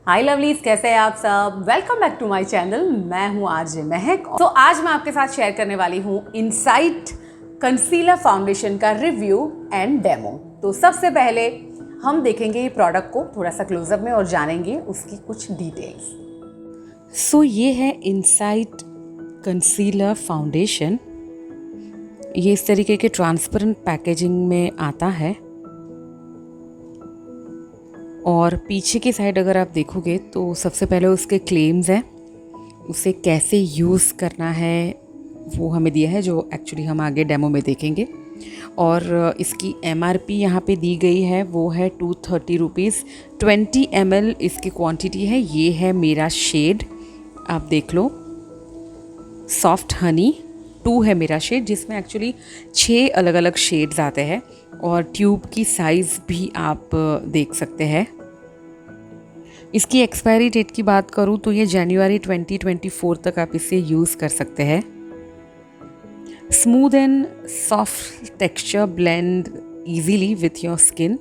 हाय lovelies, कैसे हैं आप सब। Welcome back to my channel. मैं हूं आरजे महक। तो आज मैं आपके साथ शेयर करने वाली हूं इनसाइट कंसीलर फाउंडेशन का रिव्यू एंड डेमो। तो सबसे पहले हम देखेंगे ये प्रोडक्ट को थोड़ा सा क्लोजअप में और जानेंगे उसकी कुछ डिटेल्स। सो ये है इनसाइट कंसीलर फाउंडेशन। ये इस तरीके के ट्रांसपेरेंट पैकेजिंग में आता है और पीछे की साइड अगर आप देखोगे तो सबसे पहले उसके क्लेम्स हैं, उसे कैसे यूज़ करना है वो हमें दिया है, जो एक्चुअली हम आगे डेमो में देखेंगे। और इसकी MRP यहाँ पे दी गई है, वो है 230 रुपीज़। 20 ml इसकी क्वांटिटी है। ये है मेरा शेड, आप देख लो, सॉफ्ट हनी 2 है मेरा शेड, जिसमें एक्चुअली 6 अलग अलग शेड्स आते हैं और ट्यूब की साइज़ भी आप देख सकते हैं। इसकी एक्सपायरी डेट की बात करूँ तो ये जनवरी 2024 तक आप इसे यूज़ कर सकते हैं। Smooth and soft texture blend easily with your skin.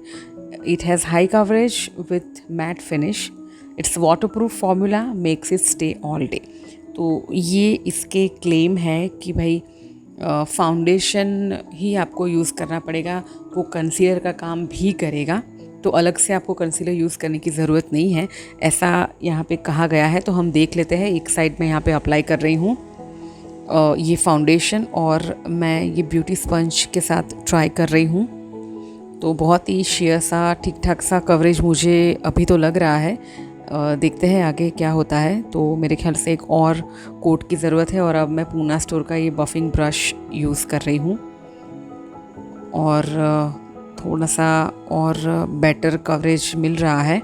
It has high coverage with matte finish. Its waterproof formula makes it stay all day. तो ये इसके क्लेम है कि भाई फाउंडेशन ही आपको यूज़ करना पड़ेगा, वो कंसीलर का काम भी करेगा, तो अलग से आपको कंसीलर यूज़ करने की ज़रूरत नहीं है, ऐसा यहाँ पे कहा गया है। तो हम देख लेते हैं। एक साइड में यहाँ पे अप्लाई कर रही हूँ ये फाउंडेशन और मैं ये ब्यूटी स्पंज के साथ ट्राई कर रही हूँ। तो बहुत ही शेयर सा, ठीक ठाक सा कवरेज मुझे अभी तो लग रहा है। देखते हैं आगे क्या होता है। तो मेरे ख्याल से एक और कोट की ज़रूरत है और अब मैं पूना स्टोर का ये बफिंग ब्रश यूज़ कर रही हूँ और थोड़ा सा और बेटर कवरेज मिल रहा है।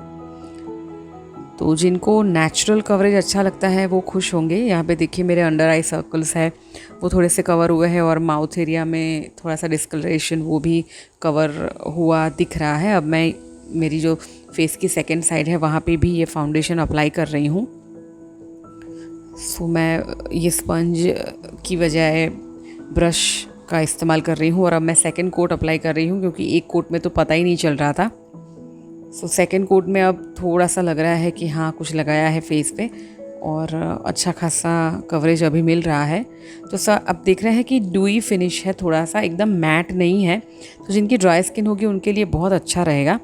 तो जिनको नेचुरल कवरेज अच्छा लगता है वो खुश होंगे। यहाँ पे देखिए मेरे अंडर आई सर्कल्स है वो थोड़े से कवर हुए हैं और माउथ एरिया में थोड़ा सा डिस्कलरेशन वो भी कवर हुआ दिख रहा है। अब मैं मेरी जो फेस की सेकंड साइड है वहाँ पे भी ये फाउंडेशन अप्लाई कर रही हूँ। सो मैं ये स्पंज की बजाय ब्रश का इस्तेमाल कर रही हूँ और अब मैं सेकंड कोट अप्लाई कर रही हूँ, क्योंकि एक कोट में तो पता ही नहीं चल रहा था। सो सेकंड कोट में अब थोड़ा सा लग रहा है कि हाँ कुछ लगाया है फेस पे और अच्छा खासा कवरेज अभी मिल रहा है। तो अब देख रहे हैं कि डूई फिनिश है, थोड़ा सा एकदम मैट नहीं है, तो जिनकी ड्राई स्किन होगी उनके लिए बहुत अच्छा रहेगा।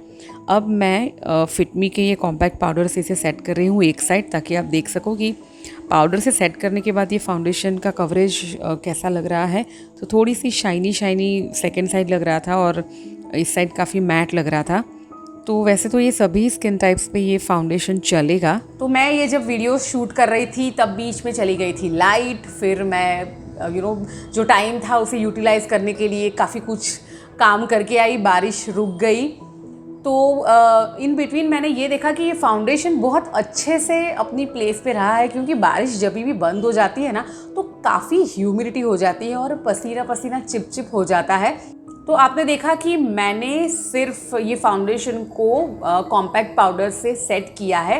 अब मैं फिटमी के ये कॉम्पैक्ट पाउडर से इसे सेट कर रही हूँ एक साइड, ताकि आप देख सको कि पाउडर से सेट करने के बाद ये फाउंडेशन का कवरेज कैसा लग रहा है। तो थोड़ी सी शाइनी सेकेंड साइड लग रहा था और इस साइड काफ़ी मैट लग रहा था। तो वैसे तो ये सभी स्किन टाइप्स पे ये फाउंडेशन चलेगा। तो मैं ये जब वीडियो शूट कर रही थी तब बीच में चली गई थी लाइट, फिर मैं जो टाइम था उसे यूटिलाइज़ करने के लिए काफ़ी कुछ काम करके आई, बारिश रुक गई। तो इन बिटवीन मैंने ये देखा कि ये फाउंडेशन बहुत अच्छे से अपनी प्लेस पे रहा है, क्योंकि बारिश जब भी बंद हो जाती है ना तो काफ़ी ह्यूमिडिटी हो जाती है और पसीना पसीना चिप हो जाता है। तो आपने देखा कि मैंने सिर्फ ये फाउंडेशन को कॉम्पैक्ट पाउडर से सेट किया है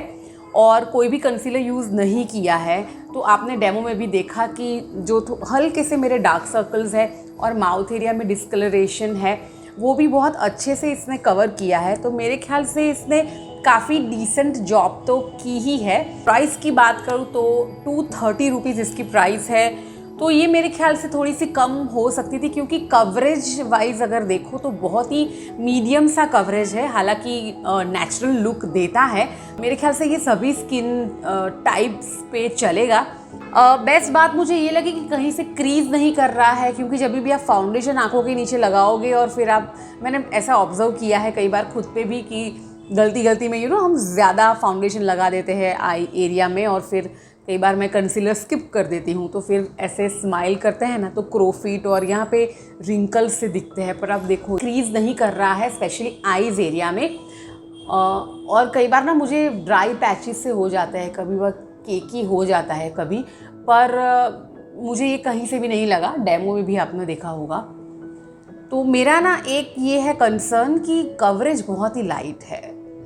और कोई भी कंसीलर यूज़ नहीं किया है। तो आपने डेमो में भी देखा कि जो हल्के से मेरे डार्क सर्कल्स है और माउथ एरिया में डिस्कलरेशन है वो भी बहुत अच्छे से इसने कवर किया है। तो मेरे ख्याल से इसने काफ़ी डिसेंट जॉब तो की ही है। प्राइस की बात करूँ तो 230 रुपीज़ इसकी प्राइस है। तो ये मेरे ख्याल से थोड़ी सी कम हो सकती थी, क्योंकि कवरेज वाइज अगर देखो तो बहुत ही मीडियम सा कवरेज है, हालांकि नेचुरल लुक देता है। मेरे ख्याल से ये सभी स्किन टाइप्स पे चलेगा। बेस्ट बात मुझे ये लगी कि कहीं से क्रीज नहीं कर रहा है, क्योंकि जब भी आप फाउंडेशन आंखों के नीचे लगाओगे और फिर मैंने ऐसा ऑब्जर्व किया है कई बार खुद पे भी कि गलती में हम ज़्यादा फाउंडेशन लगा देते हैं आई एरिया में और फिर कई बार मैं कंसीलर स्किप कर देती हूँ, तो फिर ऐसे स्माइल करते हैं ना तो क्रोफिट और यहाँ पे रिंकल्स से दिखते हैं। पर अब देखो क्रीज नहीं कर रहा है, स्पेशली आईज एरिया में। और कई बार ना मुझे ड्राई पैचेस से हो जाता है, कभी वह केकी हो जाता है कभी, पर मुझे ये कहीं से भी नहीं लगा। डेमो में भी आपने देखा होगा। तो मेरा ना एक ये है कंसर्न कि कवरेज बहुत ही लाइट है,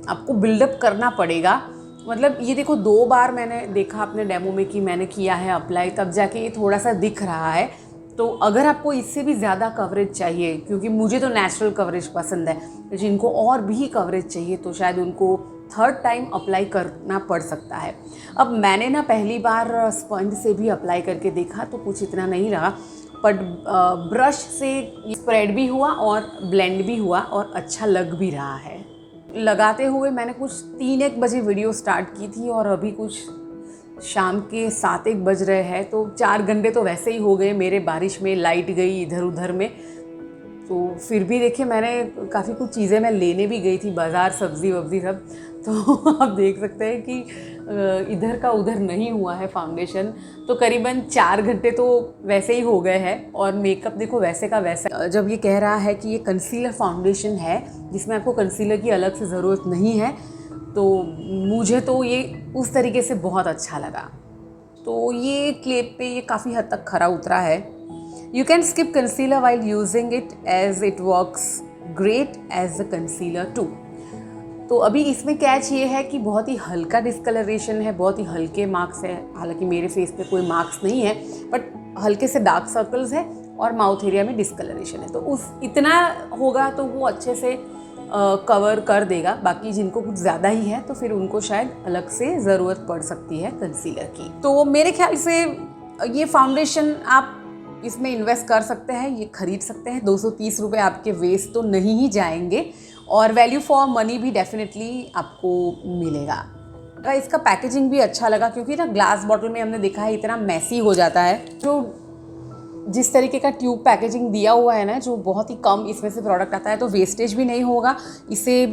आपको बिल्डअप करना पड़ेगा। मतलब ये देखो 2 बार मैंने देखा अपने डेमो में कि मैंने किया है अप्लाई, तब जाके ये थोड़ा सा दिख रहा है। तो अगर आपको इससे भी ज़्यादा कवरेज चाहिए, क्योंकि मुझे तो नेचुरल कवरेज पसंद है, जिनको और भी कवरेज चाहिए तो शायद उनको थर्ड टाइम अप्लाई करना पड़ सकता है। अब मैंने ना पहली बार स्पंज से भी अप्लाई करके देखा तो कुछ इतना नहीं रहा, बट ब्रश से स्प्रेड भी हुआ और ब्लेंड भी हुआ और अच्छा लग भी रहा है। लगाते हुए मैंने कुछ 3-1 बजे वीडियो स्टार्ट की थी और अभी कुछ शाम के 7-1 बज रहे हैं, तो 4 घंटे तो वैसे ही हो गए मेरे बारिश में, लाइट गई इधर उधर में। तो फिर भी देखिए मैंने काफ़ी कुछ चीज़ें मैं लेने भी गई थी बाज़ार, सब्ज़ी वब्ज़ी सब। तो आप देख सकते हैं कि इधर का उधर नहीं हुआ है फाउंडेशन। तो करीबन 4 घंटे तो वैसे ही हो गए हैं और मेकअप देखो वैसे का वैसा। जब ये कह रहा है कि ये कंसीलर फाउंडेशन है जिसमें आपको कंसीलर की अलग से ज़रूरत नहीं है, तो मुझे तो ये उस तरीके से बहुत अच्छा लगा। तो ये क्लिप पे ये काफ़ी हद तक खरा उतरा है। You can skip concealer while using it as it works great as a concealer too. तो अभी इसमें कैच ये है कि बहुत ही हल्का डिस्कलरेशन है, बहुत ही हल्के मार्क्स है। हालांकि मेरे फेस पे कोई मार्क्स नहीं है, बट हल्के से डार्क सर्कल्स है और माउथ एरिया में डिस्कलरेशन है। तो उस इतना होगा तो वो अच्छे से कवर कर देगा। बाकी जिनको कुछ ज़्यादा ही है तो फिर उनको शायद अलग से ज़रूरत पड़ सकती है कंसीलर की। तो मेरे ख्याल से ये फाउंडेशन आप इसमें इन्वेस्ट कर सकते हैं, ये खरीद सकते हैं। 230 रुपये आपके वेस्ट तो नहीं ही जाएंगे और वैल्यू फॉर मनी भी डेफिनेटली आपको मिलेगा। इसका पैकेजिंग भी अच्छा लगा क्योंकि ना ग्लास बॉटल में हमने देखा है इतना मैसी हो जाता है। जो जिस तरीके का ट्यूब पैकेजिंग दिया हुआ है ना, जो बहुत ही कम इसमें से प्रोडक्ट आता है, तो वेस्टेज भी नहीं होगा। इसे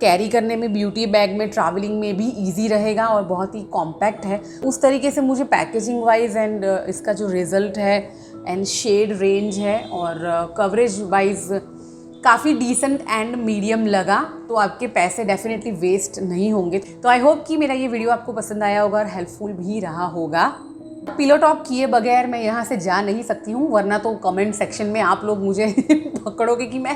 कैरी करने में, ब्यूटी बैग में, ट्रैवलिंग में भी इजी रहेगा और बहुत ही कॉम्पैक्ट है। उस तरीके से मुझे पैकेजिंग वाइज एंड इसका जो रिज़ल्ट है एंड शेड रेंज है और कवरेज वाइज काफ़ी डिसेंट एंड मीडियम लगा। तो आपके पैसे डेफिनेटली वेस्ट नहीं होंगे। तो आई होप कि मेरा ये वीडियो आपको पसंद आया होगा और हेल्पफुल भी रहा होगा। पिलो टॉक किए बगैर मैं यहाँ से जा नहीं सकती हूँ, वरना तो कमेंट सेक्शन में आप लोग मुझे पकड़ोगे कि मैं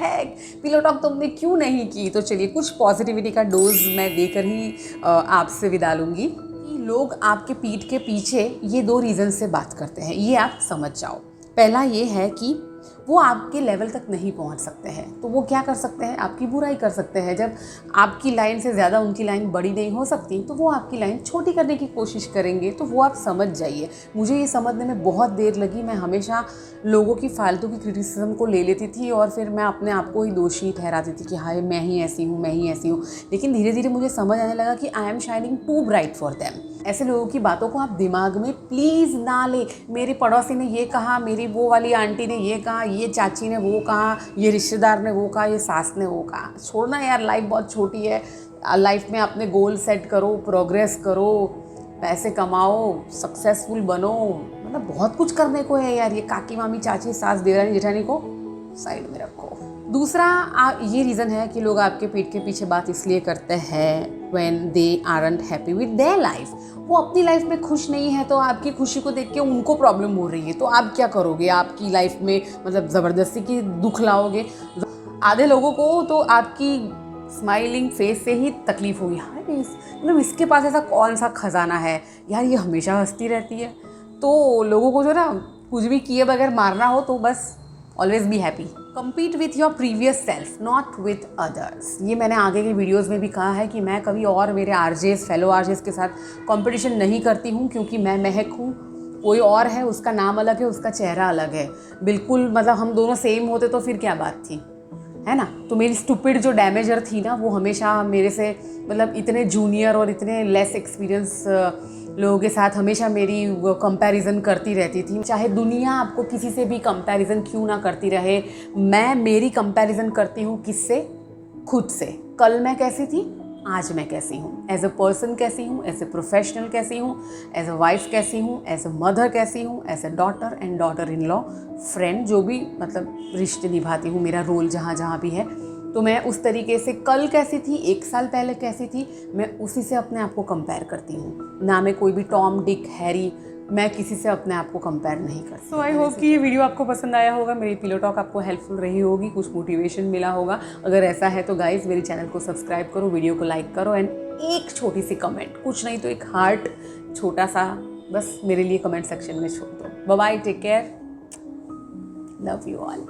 पिलो टॉक तुमने क्यों नहीं की। तो चलिए कुछ पॉजिटिविटी का डोज मैं देकर ही आपसे विदा लूँगी। कि लोग आपके पीठ के पीछे ये 2 रीज़न से बात करते हैं, ये आप समझ जाओ। पहला ये है कि वो आपके लेवल तक नहीं पहुंच सकते हैं, तो वो क्या कर सकते हैं, आपकी बुराई कर सकते हैं। जब आपकी लाइन से ज़्यादा उनकी लाइन बड़ी नहीं हो सकती तो वो आपकी लाइन छोटी करने की कोशिश करेंगे। तो वो आप समझ जाइए। मुझे ये समझने में बहुत देर लगी। मैं हमेशा लोगों की फालतू की क्रिटिसिज्म को ले लेती थी और फिर मैं अपने आप को ही दोषी ठहराती थी कि हाय मैं ही ऐसी हूँ, मैं ही ऐसी हूँ। लेकिन धीरे धीरे मुझे समझ आने लगा कि I am shining too bright for them. ऐसे लोगों की बातों को आप दिमाग में प्लीज़ ना ले। मेरे पड़ोसी ने ये कहा, मेरी वो वाली आंटी ने ये कहा, ये चाची ने वो कहा, ये रिश्तेदार ने वो कहा, ये सास ने वो कहा। छोड़ना यार, लाइफ बहुत छोटी है। लाइफ में अपने गोल सेट करो, प्रोग्रेस करो, पैसे कमाओ, सक्सेसफुल बनो। मतलब बहुत कुछ करने को है यार। ये काकी मामी चाची सास देवरानी जेठानी को साइड में रखो। दूसरा ये रीज़न है कि लोग आपके पीठ के पीछे बात इसलिए करते हैं when they aren't happy with their life। वो अपनी लाइफ में खुश नहीं है तो आपकी खुशी को देख के उनको प्रॉब्लम हो रही है, तो आप क्या करोगे? आपकी लाइफ में मतलब ज़बरदस्ती की दुख लाओगे। आधे लोगों को तो आपकी स्माइलिंग फेस से ही तकलीफ होगी। हाँ मतलब इसके पास ऐसा कौन सा खजाना है यार, ये हमेशा हंसती रहती है। तो लोगों को जो ना कुछ भी किए बगैर मारना हो तो बस always be happy. Compete with your previous self, not with others. ये मैंने आगे के वीडियोज़ में भी कहा है कि मैं कभी और मेरे आरजेस, फेलो आरजेस के साथ कंपटीशन नहीं करती हूँ, क्योंकि मैं महक हूँ, कोई और है, उसका नाम अलग है, उसका चेहरा अलग है। बिल्कुल मतलब हम दोनों सेम होते तो फिर क्या बात थी, है ना। तो मेरी स्टूपिड जो डैमेजर थी ना, वो हमेशा मेरे से मतलब इतने जूनियर और इतने लेस एक्सपीरियंस लोगों के साथ हमेशा मेरी वो कंपैरिजन करती रहती थी। चाहे दुनिया आपको किसी से भी कंपैरिजन क्यों ना करती रहे, मैं मेरी कंपैरिजन करती हूँ किससे? खुद से। कल मैं कैसी थी, आज मैं कैसी हूँ, एज अ पर्सन कैसी हूँ, एज अ प्रोफेशनल कैसी हूँ, एज अ वाइफ कैसी हूँ, एज अ मदर कैसी हूँ, as a daughter and daughter in law, friend, जो भी मतलब रिश्ते निभाती हूँ, मेरा रोल जहाँ जहाँ भी है, तो मैं उस तरीके से कल कैसी थी, 1 साल पहले कैसी थी, मैं उसी से अपने आप को कंपेयर करती हूँ। ना मैं कोई भी टॉम, डिक, हैरी, मैं किसी से अपने आप को कंपेयर नहीं करती। सो आई होप कि ये वीडियो आपको पसंद आया होगा, मेरी पिलो टॉक आपको हेल्पफुल रही होगी, कुछ मोटिवेशन मिला होगा। अगर ऐसा है तो गाइज मेरे चैनल को सब्सक्राइब करो, वीडियो को लाइक करो एंड एक छोटी सी कमेंट, कुछ नहीं तो एक हार्ट छोटा सा बस मेरे लिए कमेंट सेक्शन में छोड़ दो। Bye bye, take care, love you all.